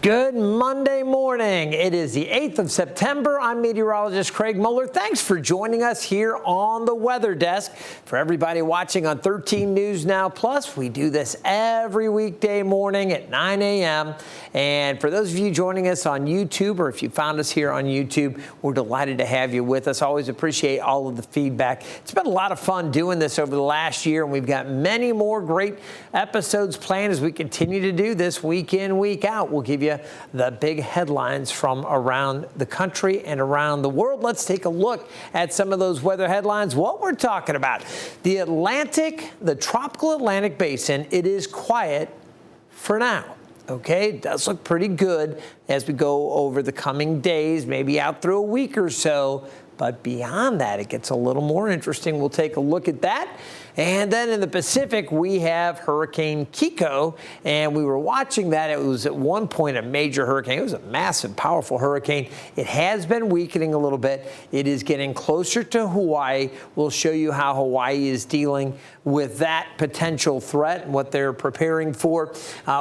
Good Monday morning. It is the 8th of September. I'm meteorologist Craig Muller. Thanks for joining us here on the Weather Desk. For everybody watching on 13 News Now Plus, we do this every weekday morning at 9 a.m. And for those of you joining us on YouTube, or if you found us here on YouTube, we're delighted to have you with us. Always appreciate all of the feedback. It's been a lot of fun doing this over the last year, and we've got many more great episodes planned as we continue to do this week in, week out. We'll give you the big headlines from around the country and around the world. Let's take a look at some of those weather headlines. What we're talking about, the tropical Atlantic basin, it is quiet for now. Okay, it does look pretty good as we go over the coming days, maybe out through a week or so. But beyond that, it gets a little more interesting. We'll take a look at that. And then in the Pacific, we have Hurricane Kiko, and we were watching that. It was at one point a major hurricane. It was a massive, powerful hurricane. It has been weakening a little bit. It is getting closer to Hawaii. We'll show you how Hawaii is dealing with that potential threat and what they're preparing for.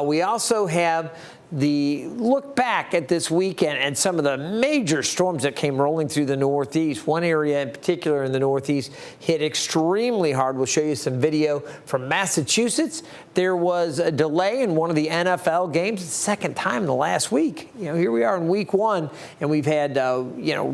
We also have the look back at this weekend and some of the major storms that came rolling through the Northeast. One area in particular in the Northeast hit extremely hard. We'll show you some video from Massachusetts. There was a delay in one of the NFL games, the second time in the last week. Here we are in week one, and we've had,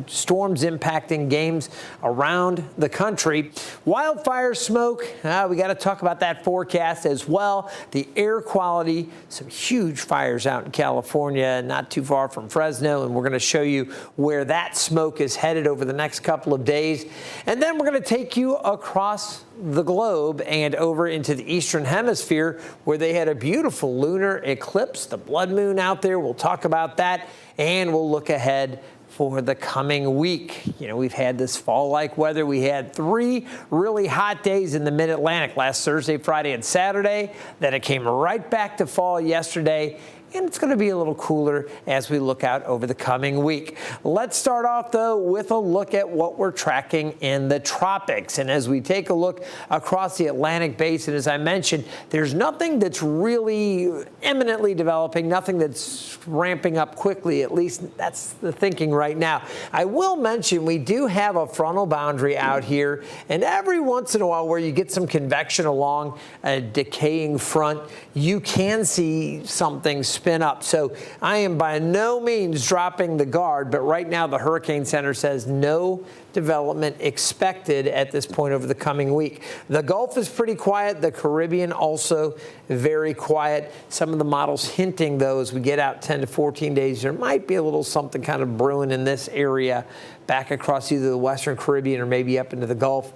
storms impacting games around the country. Wildfire smoke, we got to talk about that forecast as well. The air quality, some huge fires out in California, not too far from Fresno, and we're going to show you where that smoke is headed over the next couple of days. And then we're going to take you across the globe and over into the Eastern Hemisphere, where they had a beautiful lunar eclipse, the blood moon out there. We'll talk about that, and we'll look ahead for the coming week. We've had this fall-like weather. We had 3 really hot days in the mid-Atlantic last Thursday, Friday, and Saturday. Then it came right back to fall yesterday. And it's going to be a little cooler as we look out over the coming week. Let's start off, though, with a look at what we're tracking in the tropics. And as we take a look across the Atlantic basin, as I mentioned, there's nothing that's really imminently developing, nothing that's ramping up quickly. At least that's the thinking right now. I will mention we do have a frontal boundary out here, and every once in a while where you get some convection along a decaying front, you can see something spin up. So I am by no means dropping the guard, but right now the Hurricane Center says no development expected at this point over the coming week. The Gulf is pretty quiet. The Caribbean also very quiet. Some of the models hinting, though, as we get out 10 to 14 days, there might be a little something kind of brewing in this area back across either the Western Caribbean or maybe up into the Gulf.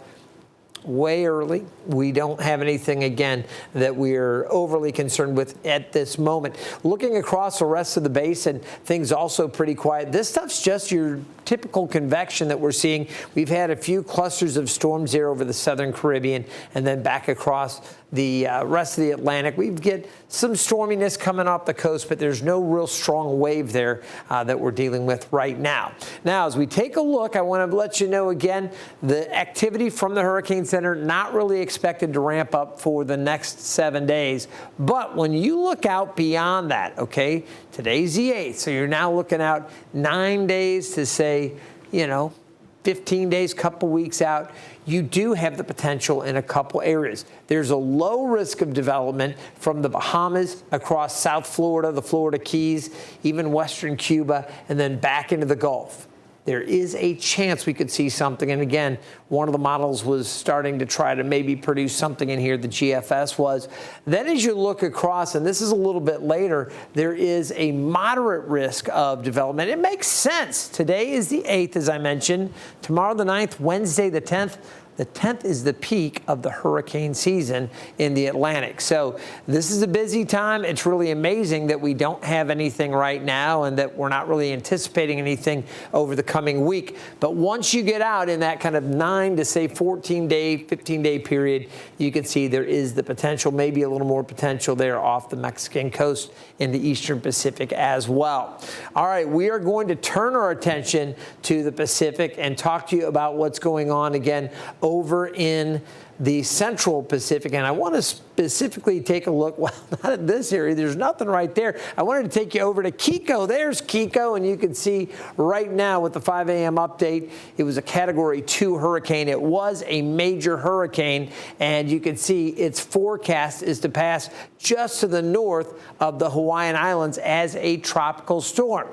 Way early. We don't have anything, again, that we're overly concerned with at this moment. Looking across the rest of the basin, things also pretty quiet. This stuff's just your typical convection that we're seeing. We've had a few clusters of storms here over the southern Caribbean and then back across the rest of the Atlantic. We get some storminess coming off the coast, but there's no real strong wave there that we're dealing with right now. Now, as we take a look, I want to let you know again, the activity from the Hurricane Center not really expected to ramp up for the next 7 days. But when you look out beyond that, okay, today's the 8th, so you're now looking out 9 days to say, 15 days, couple weeks out, you do have the potential in a couple areas. There's a low risk of development from the Bahamas across South Florida, the Florida Keys, even western Cuba, and then back into the Gulf. There is a chance we could see something. And again, one of the models was starting to try to maybe produce something in here, the GFS was. Then as you look across, and this is a little bit later, there is a moderate risk of development. It makes sense. Today is the 8th, as I mentioned. Tomorrow the 9th, Wednesday the 10th. The 10th is the peak of the hurricane season in the Atlantic. So this is a busy time. It's really amazing that we don't have anything right now and that we're not really anticipating anything over the coming week. But once you get out in that kind of 9 to say 14-day, 15-day period, you can see there is the potential, maybe a little more potential there off the Mexican coast in the Eastern Pacific as well. All right, we are going to turn our attention to the Pacific and talk to you about what's going on again over in the central Pacific. And I want to specifically take a look, well, not at this area, there's nothing right there. I wanted to take you over to Kiko. There's Kiko, and you can see right now with the 5 a.m. update, it was a Category 2 hurricane. It was a major hurricane, and you can see its forecast is to pass just to the north of the Hawaiian Islands as a tropical storm.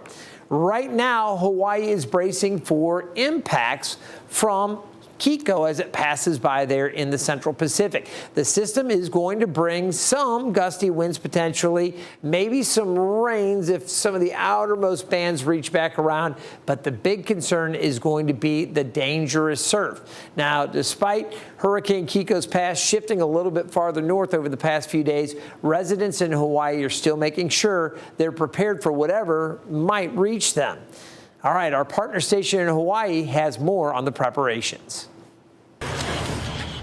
Right now, Hawaii is bracing for impacts from Kiko as it passes by there in the central Pacific. The system is going to bring some gusty winds potentially, maybe some rains if some of the outermost bands reach back around, but the big concern is going to be the dangerous surf. Now, despite Hurricane Kiko's path shifting a little bit farther north over the past few days, residents in Hawaii are still making sure they're prepared for whatever might reach them. All right, our partner station in Hawaii has more on the preparations.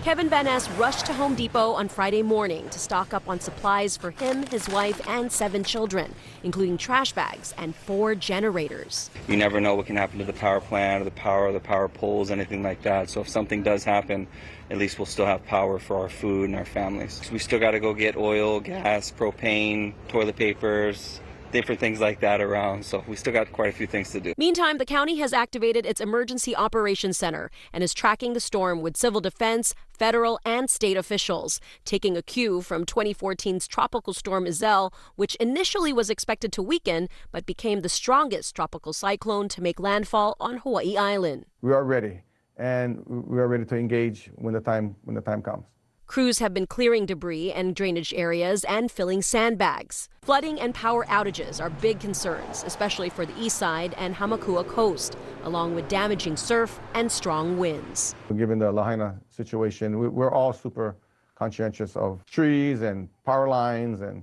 Kevin Van Ness rushed to Home Depot on Friday morning to stock up on supplies for him, his wife, and 7 children, including trash bags and 4 generators. You never know what can happen to the power plant or the power poles, anything like that. So if something does happen, at least we'll still have power for our food and our families. So we still got to go get oil, gas, propane, toilet papers, different things like that around, so we still got quite a few things to do. Meantime, the county has activated its Emergency Operations Center and is tracking the storm with civil defense, federal, and state officials, taking a cue from 2014's tropical storm Iselle, which initially was expected to weaken but became the strongest tropical cyclone to make landfall on Hawaii Island. We are ready, and we are ready to engage when the time comes. Crews have been clearing debris and drainage areas and filling sandbags. Flooding and power outages are big concerns, especially for the east side and Hamakua coast, along with damaging surf and strong winds. Given the Lahaina situation, we're all super conscientious of trees and power lines and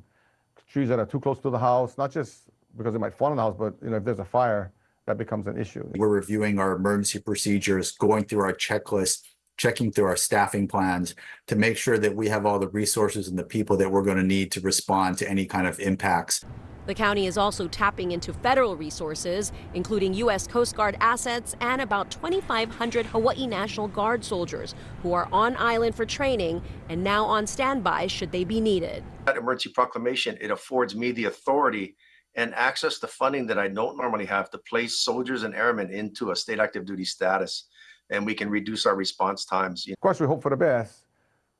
trees that are too close to the house, not just because they might fall on the house, but if there's a fire, that becomes an issue. We're reviewing our emergency procedures, going through our checklist, checking through our staffing plans to make sure that we have all the resources and the people that we're going to need to respond to any kind of impacts. The county is also tapping into federal resources, including U.S. Coast Guard assets and about 2,500 Hawaii National Guard soldiers who are on island for training and now on standby should they be needed. That emergency proclamation, it affords me the authority and access to funding that I don't normally have to place soldiers and airmen into a state active duty status, and we can reduce our response times. Of course, we hope for the best,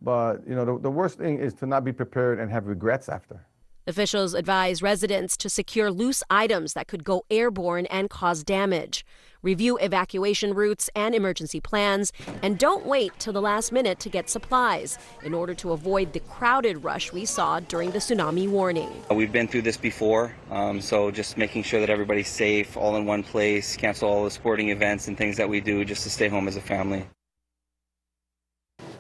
but the worst thing is to not be prepared and have regrets after. Officials advise residents to secure loose items that could go airborne and cause damage. Review evacuation routes and emergency plans, and don't wait till the last minute to get supplies in order to avoid the crowded rush we saw during the tsunami warning. We've been through this before, so just making sure that everybody's safe, all in one place, cancel all the sporting events and things that we do just to stay home as a family.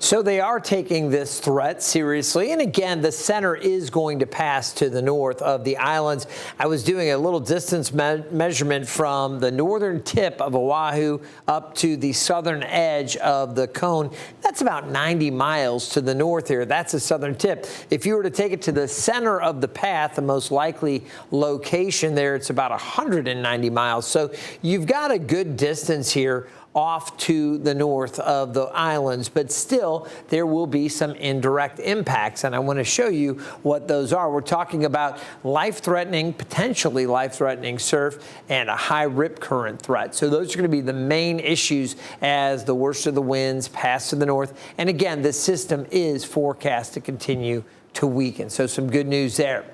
So they are taking this threat seriously. And again, the center is going to pass to the north of the islands. I was doing a little distance measurement from the northern tip of Oahu up to the southern edge of the cone. That's about 90 miles to the north here. That's the southern tip. If you were to take it to the center of the path, the most likely location there, it's about 190 miles. So you've got a good distance here off to the north of the islands, but still there will be some indirect impacts, and I want to show you what those are. We're talking about life-threatening, potentially life-threatening surf and a high rip current threat. So those are going to be the main issues as the worst of the winds pass to the north. And again, this system is forecast to continue to weaken. So some good news there.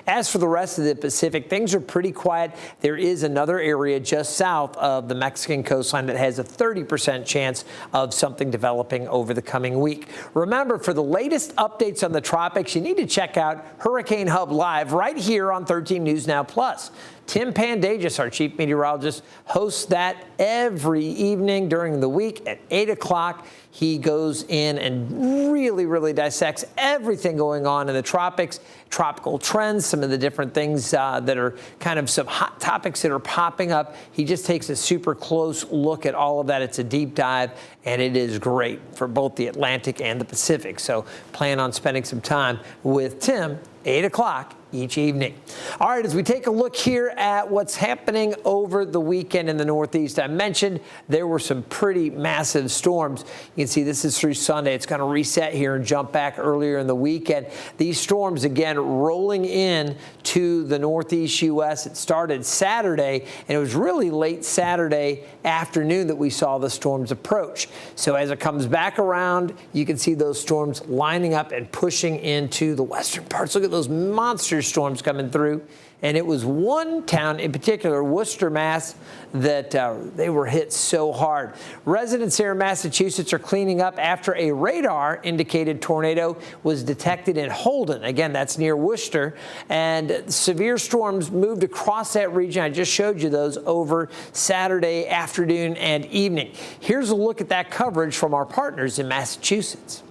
As for the rest of the Pacific, things are pretty quiet. There is another area just south of the Mexican coastline that has a 30% chance of something developing over the coming week. Remember, for the latest updates on the tropics, you need to check out Hurricane Hub Live right here on 13 News Now Plus. Tim Pandagis, our chief meteorologist, hosts that every evening during the week at 8 o'clock. He goes in and really dissects everything going on in the tropics, tropical trends, some of the different things that are kind of some hot topics that are popping up. He just takes a super close look at all of that. It's a deep dive, and it is great for both the Atlantic and the Pacific. So plan on spending some time with Tim, 8 o'clock each evening. All right, as we take a look here at what's happening over the weekend in the Northeast, I mentioned there were some pretty massive storms. You can see this is through Sunday. It's going to reset here and jump back earlier in the weekend. These storms, again, rolling in to the Northeast U.S. It started Saturday, and it was really late Saturday afternoon that we saw the storms approach. So as it comes back around, you can see those storms lining up and pushing into the western parts. Look at those monster storms coming through. And it was one town in particular, Worcester, Mass, that they were hit so hard. Residents here in Massachusetts are cleaning up after a radar-indicated tornado was detected in Holden. Again, that's near Worcester. And severe storms moved across that region. I just showed you those over Saturday afternoon and evening. Here's a look at that coverage from our partners in Massachusetts.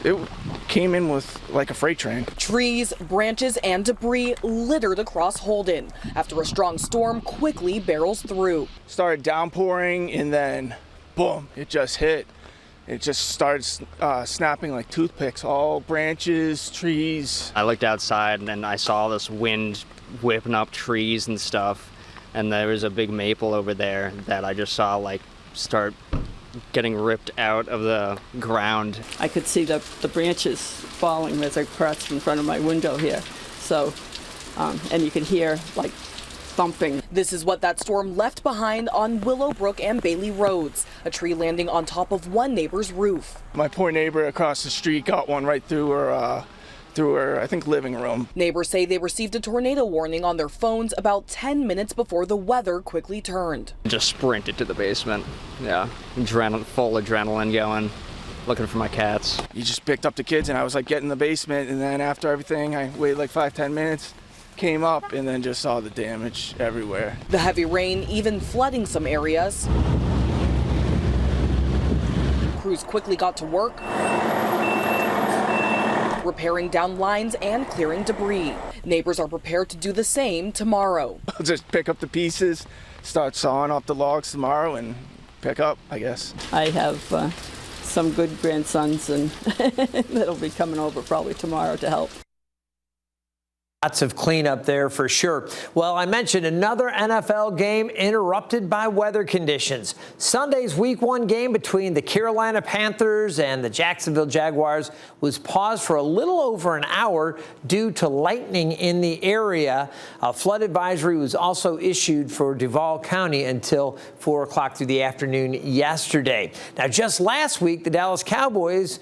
It came in with like a freight train. Trees, branches, and debris littered across Holden after a strong storm quickly barrels through. Started downpouring and then boom, it just hit. It just started snapping like toothpicks, all branches, trees. I looked outside and then I saw this wind whipping up trees and stuff. And there was a big maple over there that I just saw like start getting ripped out of the ground. I could see the branches falling as I crossed in front of my window here. So, and you could hear like thumping. This is what that storm left behind on Willowbrook and Bailey Roads, a tree landing on top of one neighbor's roof. My poor neighbor across the street got one right through her, I think, living room. Neighbors say they received a tornado warning on their phones about 10 minutes before the weather quickly turned. Just sprinted to the basement. Yeah, full adrenaline going, looking for my cats. You just picked up the kids and I was like getting in the basement, and then after everything I waited like 5-10 minutes, came up and then just saw the damage everywhere. The heavy rain even flooding some areas. Crews quickly got to work, repairing down lines and clearing debris. Neighbors are prepared to do the same tomorrow. I'll just pick up the pieces, start sawing off the logs tomorrow and pick up, I guess. I have some good grandsons and that'll be coming over probably tomorrow to help. Lots of cleanup there for sure. Well, I mentioned another NFL game interrupted by weather conditions. Sunday's Week 1 game between the Carolina Panthers and the Jacksonville Jaguars was paused for a little over an hour due to lightning in the area. A flood advisory was also issued for Duval County until 4 o'clock through the afternoon yesterday. Now, just last week, the Dallas Cowboys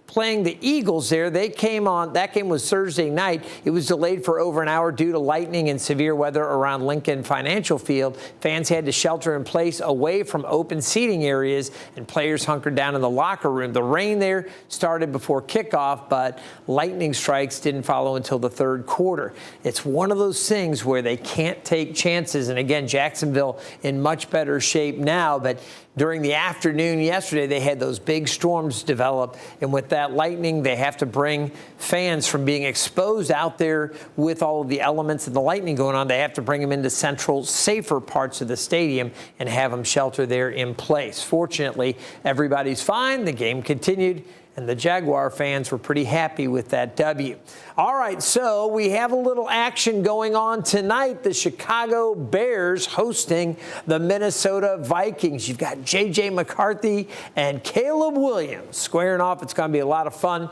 playing the Eagles there. They came on. That game was Thursday night. It was delayed for over an hour due to lightning and severe weather around Lincoln Financial Field. Fans had to shelter in place away from open seating areas, and players hunkered down in the locker room. The rain there started before kickoff, but lightning strikes didn't follow until the third quarter. It's one of those things where they can't take chances. And again, Jacksonville in much better shape now, but during the afternoon yesterday, they had those big storms develop, and with that lightning, they have to bring fans from being exposed out there with all of the elements and the lightning going on. They have to bring them into central, safer parts of the stadium and have them shelter there in place. Fortunately, everybody's fine. The game continued, and the Jaguar fans were pretty happy with that W. All right, so we have a little action going on tonight. The Chicago Bears hosting the Minnesota Vikings. You've got J.J. McCarthy and Caleb Williams squaring off. It's going to be a lot of fun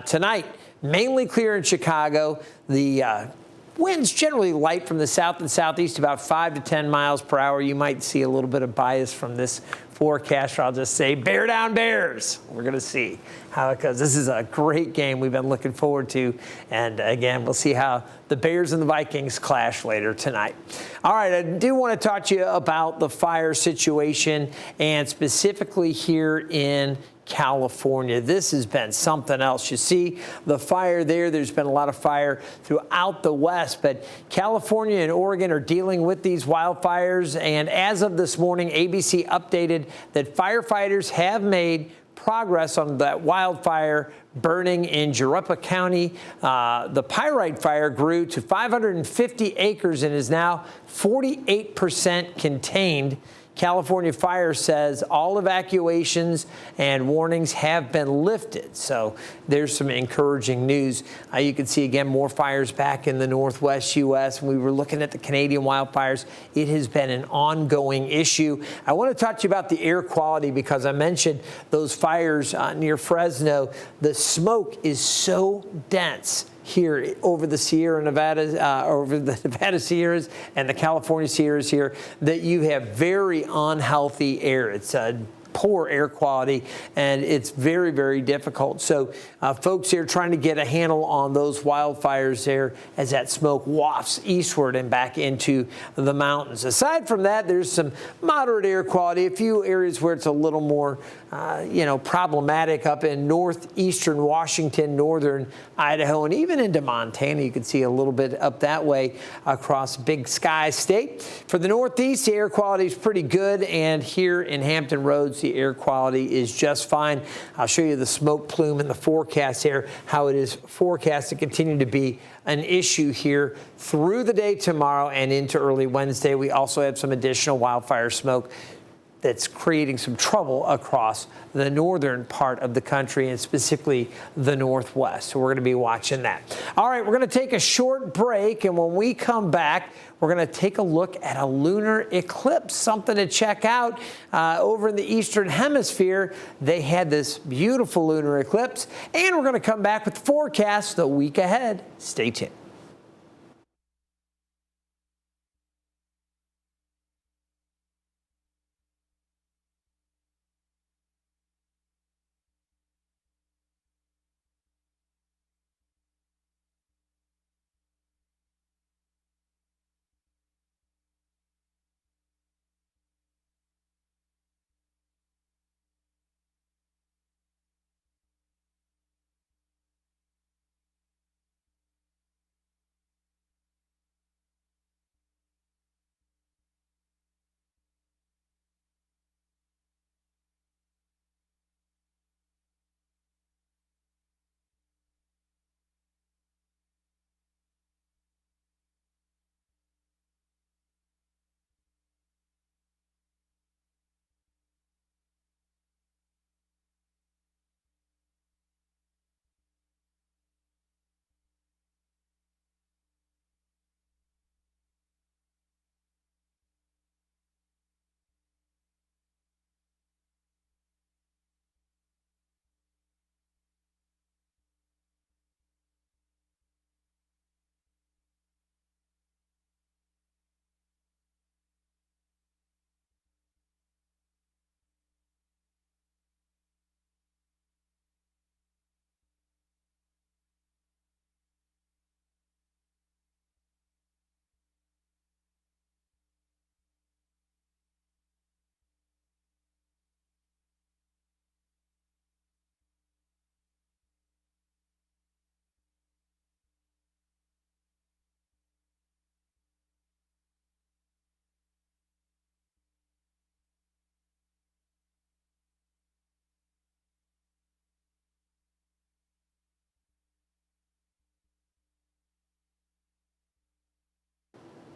tonight. Mainly clear in Chicago. The winds generally light from the south and southeast, about 5 to 10 miles per hour. You might see a little bit of bias from this forecaster. I'll just say, bear down Bears. We're going to see how it goes. This is a great game we've been looking forward to. And again, we'll see how the Bears and the Vikings clash later tonight. All right, I do want to talk to you about the fire situation, and specifically here in California. This has been something else. You see the fire there. There's been a lot of fire throughout the West, but California and Oregon are dealing with these wildfires. And as of this morning, ABC updated that firefighters have made progress on that wildfire burning in Jurupa County. The pyrite fire grew to 550 acres and is now 48% contained California Fire says all evacuations and warnings have been lifted. So there's some encouraging news. You can see again more fires back in the northwest U.S. We were looking at the Canadian wildfires. It has been an ongoing issue. I want to talk to you about the air quality because I mentioned those fires near Fresno. The smoke is so dense here over the Sierra Nevada, over the Nevada Sierras and the California Sierras here, that you have very unhealthy air. It's poor air quality, and it's very, very difficult. So folks here trying to get a handle on those wildfires there as that smoke wafts eastward and back into the mountains. Aside from that, there's some moderate air quality, a few areas where it's a little more problematic up in northeastern Washington, northern Idaho, and even into Montana. You can see a little bit up that way across Big Sky State. For the Northeast, the air quality is pretty good, and here in Hampton Roads, the air quality is just fine. I'll show you the smoke plume in the forecast here, how it is forecast to continue to be an issue here through the day tomorrow and into early Wednesday. We also have some additional wildfire smoke that's creating some trouble across the northern part of the country and specifically the northwest. So we're going to be watching that. All right, we're going to take a short break, and when we come back, we're going to take a look at a lunar eclipse, something to check out over in the Eastern Hemisphere. They had this beautiful lunar eclipse, and we're going to come back with the forecast the week ahead. Stay tuned.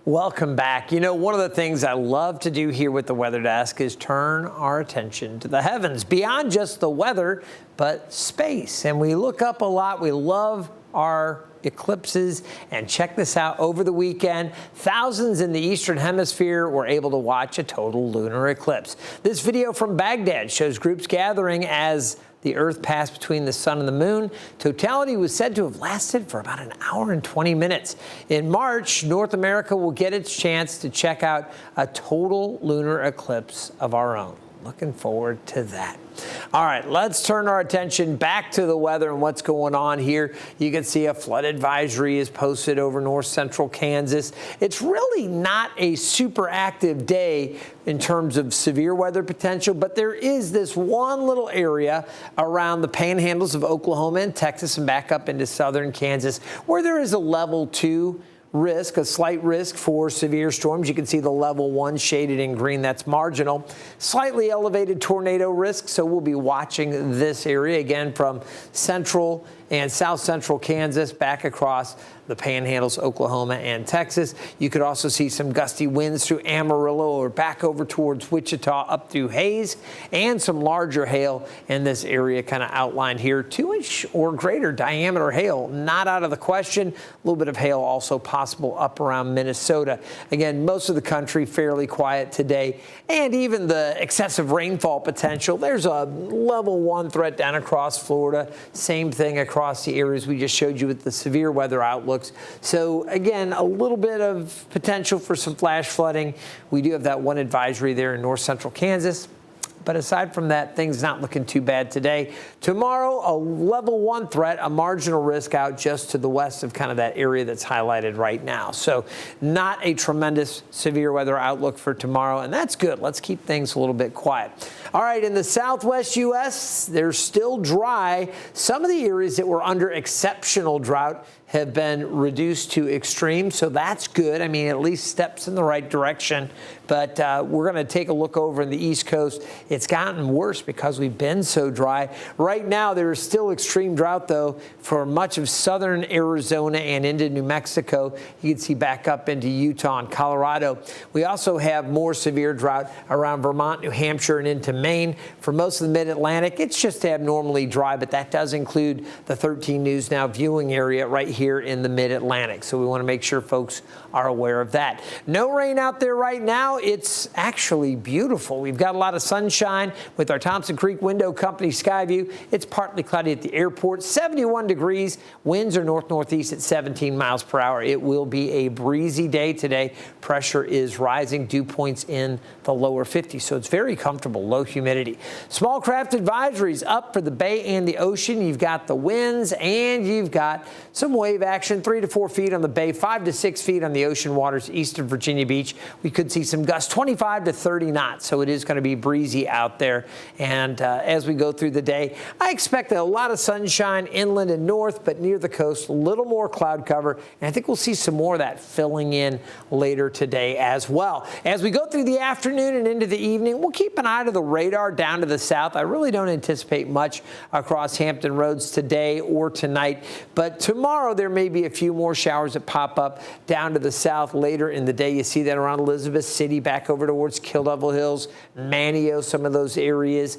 Welcome back. You know, one of the things I love to do here with the Weather Desk is turn our attention to the heavens, beyond just the weather, but space. And we look up a lot. We love our eclipses. And check this out. Over the weekend, thousands in the Eastern Hemisphere were able to watch a total lunar eclipse. This video from Baghdad shows groups gathering as the Earth passed between the sun and the moon. Totality was said to have lasted for about an hour and 20 minutes. In March, North America will get its chance to check out a total lunar eclipse of our own. Looking forward to that. All right, let's turn our attention back to the weather and what's going on here. You can see a flood advisory is posted over north central Kansas. It's really not a super active day in terms of severe weather potential, but there is this one little area around the panhandles of Oklahoma and Texas and back up into southern Kansas where there is a level 2 risk, a slight risk for severe storms. You can see the level 1 shaded in green. That's marginal. Slightly elevated tornado risk, so we'll be watching this area again from central and south central Kansas back across the panhandles, Oklahoma and Texas. You could also see some gusty winds through Amarillo or back over towards Wichita up through Hayes, and some larger hail in this area kind of outlined here. 2-inch or greater diameter hail, not out of the question. A little bit of hail also possible up around Minnesota. Again, most of the country fairly quiet today, and even the excessive rainfall potential. There's a level 1 threat down across Florida. Same thing across the areas we just showed you with the severe weather outlooks. So again, a little bit of potential for some flash flooding. We do have that one advisory there in north central Kansas. But aside from that, things not looking too bad today. Tomorrow, a level 1 threat, a marginal risk out just to the west of kind of that area that's highlighted right now. So not a tremendous severe weather outlook for tomorrow, and that's good. Let's keep things a little bit quiet. All right, in the southwest U.S., they're still dry. Some of the areas that were under exceptional drought have been reduced to extreme, so that's good. I mean, at least steps in the right direction. But we're going to take a look over in the East Coast. It's gotten worse because we've been so dry. Right now, there is still extreme drought, though, for much of southern Arizona and into New Mexico. You can see back up into Utah and Colorado. We also have more severe drought around Vermont, New Hampshire, and into Maine. For most of the mid-Atlantic, it's just abnormally dry, but that does include the 13 News Now viewing area right here in the mid-Atlantic. So we want to make sure folks are aware of that. No rain out there right now. It's actually beautiful. We've got a lot of sunshine with our Thompson Creek Window Company sky view. It's partly cloudy at the airport, 71 degrees. Winds are north-northeast at 17 miles per hour. It will be a breezy day today. Pressure is rising, dew points in the lower 50s, so it's very comfortable, low humidity. Small craft advisories up for the bay and the ocean. You've got the winds and you've got some wave action, 3 to 4 feet on the bay, 5 to 6 feet on the ocean waters east of Virginia Beach. We could see some gusts 25 to 30 knots, so it is going to be breezy out there. And as we go through the day, I expect a lot of sunshine inland and north, but near the coast, a little more cloud cover. And I think we'll see some more of that filling in later today as well. As we go through the afternoon and into the evening, we'll keep an eye to the radar down to the south. I really don't anticipate much across Hampton Roads today or tonight, but tomorrow there may be a few more showers that pop up down to the south later in the day. You see that around Elizabeth City, back over towards Kill Devil Hills, Manio, some of those areas,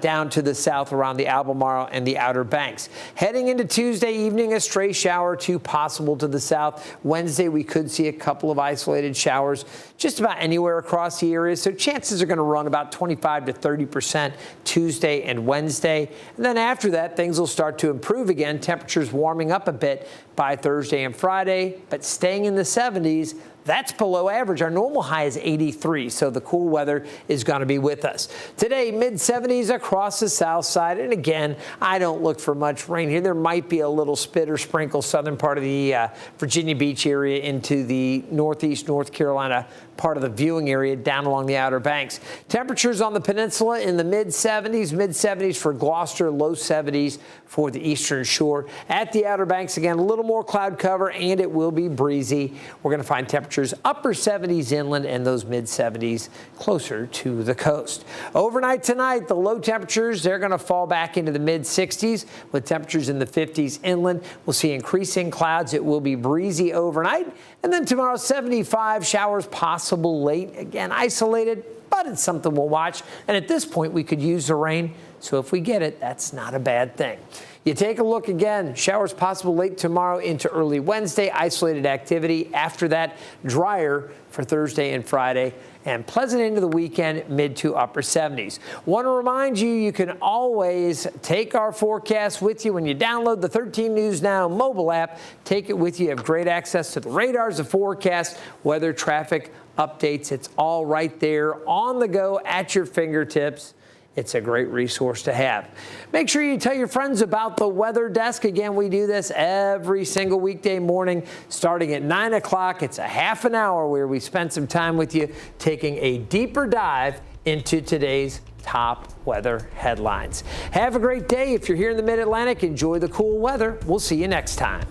down to the south around the Albemarle and the Outer Banks. Heading into Tuesday evening, a stray shower or two possible to the south. Wednesday, we could see a couple of isolated showers just about anywhere across the area. So chances are going to run about 25 to 30% Tuesday and Wednesday. And then after that, things will start to improve again. Temperatures warming up a bit by Thursday and Friday, but staying in the 70s. That's below average. Our normal high is 83, so the cool weather is going to be with us. Today, mid-70s across the south side, and again, I don't look for much rain here. There might be a little spit or sprinkle southern part of the Virginia Beach area into the northeast North Carolina part of the viewing area down along the Outer Banks. Temperatures on the peninsula in the mid-70s for Gloucester, low 70s for the eastern shore. At the Outer Banks, again, a little more cloud cover, and it will be breezy. We're going to find temperatures upper 70s inland and those mid-70s closer to the coast. Overnight tonight, the low temperatures, they're going to fall back into the mid-60s with temperatures in the 50s inland. We'll see increasing clouds. It will be breezy overnight. And then tomorrow, 75 showers possible late. Again, isolated, but it's something we'll watch. And at this point, we could use the rain. So if we get it, that's not a bad thing. You take a look again, showers possible late tomorrow into early Wednesday, isolated activity. After that, drier for Thursday and Friday, and pleasant into the weekend, mid to upper 70s. Want to remind you, you can always take our forecast with you when you download the 13 News Now mobile app. Take it with you. You have great access to the radars, the forecast, weather, traffic updates. It's all right there on the go at your fingertips. It's a great resource to have. Make sure you tell your friends about the Weather Desk. Again, we do this every single weekday morning starting at 9 o'clock. It's a half an hour where we spend some time with you taking a deeper dive into today's top weather headlines. Have a great day. If you're here in the Mid-Atlantic, enjoy the cool weather. We'll see you next time.